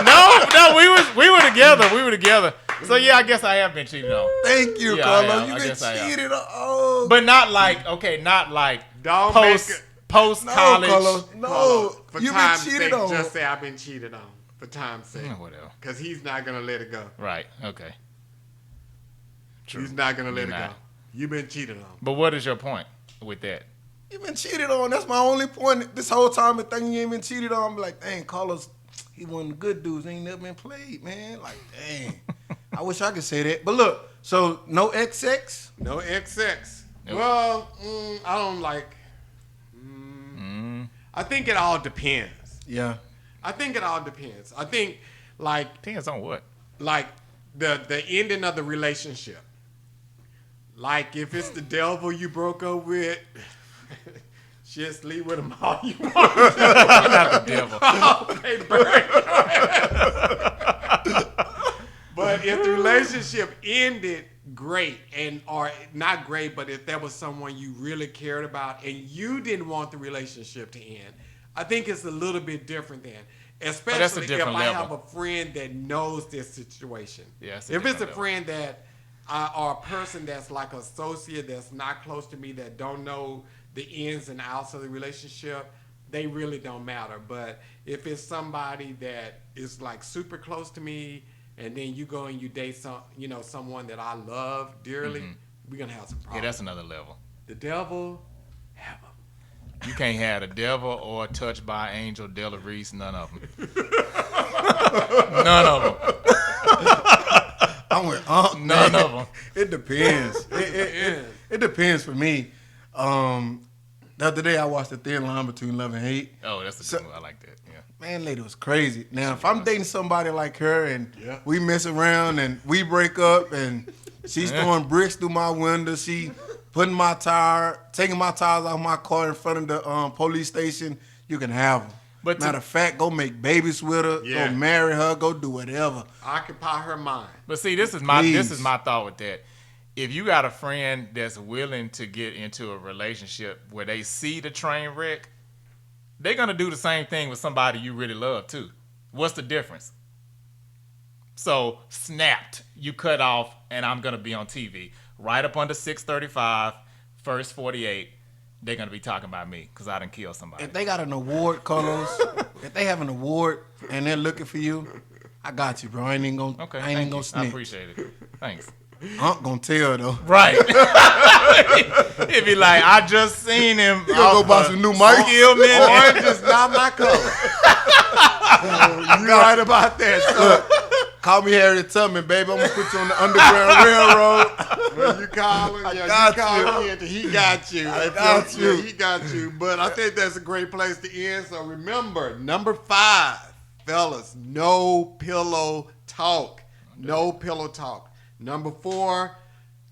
No, we were together. So yeah, I guess I have been cheated on,
Thank you,
Yeah,
Carlos.
I
You
guess
been
I am.
cheated on. Oh.
but not like
Don't
post
make it-
post
no,
college.
Carlos. No.
For
You been
time's
cheated
sake,
on.
just say I've been cheated on. For time's sake.
Whatever.
Because he's not going to let it go.
Right. Okay. True.
He's not going to let it
You're
go.
not.
You've been cheated on.
But what is your point with that?
You been cheated on. That's my only point. This whole time, the thing you ain't been cheated on, I'm like, dang, Carlos, he one of the good dudes. Ain't never been played, man. Like, dang. I wish I could say that. But look, so no sex?
No XX.
Nope.
Well, I don't like. I think it all depends.
Yeah.
I think it all depends. I think like
Depends on what.
the ending of the relationship. Like if it's the devil you broke up with, just sleep with him all you want.
Not the devil.
They burn. But if the relationship ended great or not great, but if there was someone you really cared about and you didn't want the relationship to end, I think it's a little bit different then. Especially if
different
I have
level.
a friend that knows this situation.
Yeah, it's a
if it's a
different level.
friend that or a person that's like associate that's not close to me that don't know the ins and outs of the relationship, they really don't matter. But if it's somebody that is like super close to me, and then you go and you date someone that I love dearly, we're gonna have some problems.
Yeah, that's another level.
The devil, have them.
You can't have the devil or touched by angel, Della Reese, none of them. None of them.
I went,
None of them.
It depends. It depends for me. The other day I watched The Thin Line Between Love and Hate.
Oh, that's a good one. I like that. Yeah.
Man, lady was crazy. Now, if I'm dating somebody like her and we mess around and we break up and she's throwing bricks through my window, she taking my tires off my car in front of the police station, you can have them.
But
Matter of fact, go make babies with her, go marry her, go do whatever.
Occupy her mind.
But see, this is my thought with that. If you got a friend that's willing to get into a relationship where they see the train wreck, they're gonna do the same thing with somebody you really love too. What's the difference? So snapped, you cut off, and I'm gonna be on TV right up under 6:35, first 48. They're gonna be talking about me because I done killed somebody.
If they got an award, Carlos, if they have an award and they're looking for you, I got you, bro. I ain't even gonna,
Okay,
I ain't even gonna
I
snitch.
appreciate it. Thanks.
I'm gonna tell though.
Right. It'd be like, I just seen him.
You gonna go buy some new mics?
Orange is not my color. You right about that. So,
Call me Harriet Tubman, baby. I'm gonna put you on the Underground Railroad.
when you call him,
got
you call
you.
him, he got you.
I got you.
He got you. But I think that's a great place to end. So remember, number 5, fellas, no pillow talk. No pillow talk. Number 4,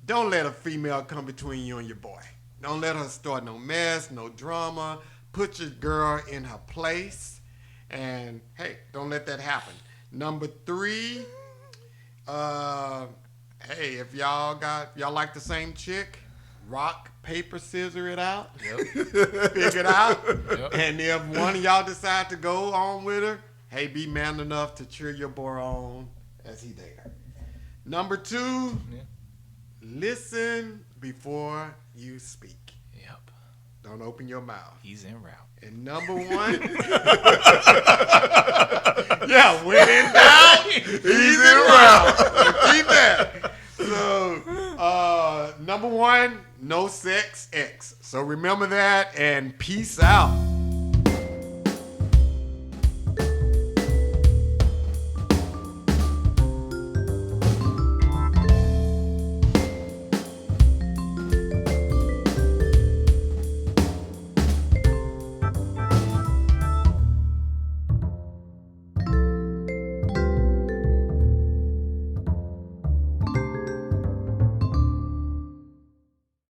don't let a female come between you and your boy. Don't let her start no mess, no drama. Put your girl in her place. And, hey, don't let that happen. Number 3, hey, if y'all like the same chick, rock, paper, scissor it out.
Yep.
Figure it out.
Yep.
And if one of y'all decide to go on with her, hey, be man enough to cheer your boy on as he date her. Number 2, listen before you speak.
Yep.
Don't open your mouth.
He's en route.
And number 1, yeah, when in doubt, he's in route. Keep that. So, number 1, no sex X. So remember that and peace out.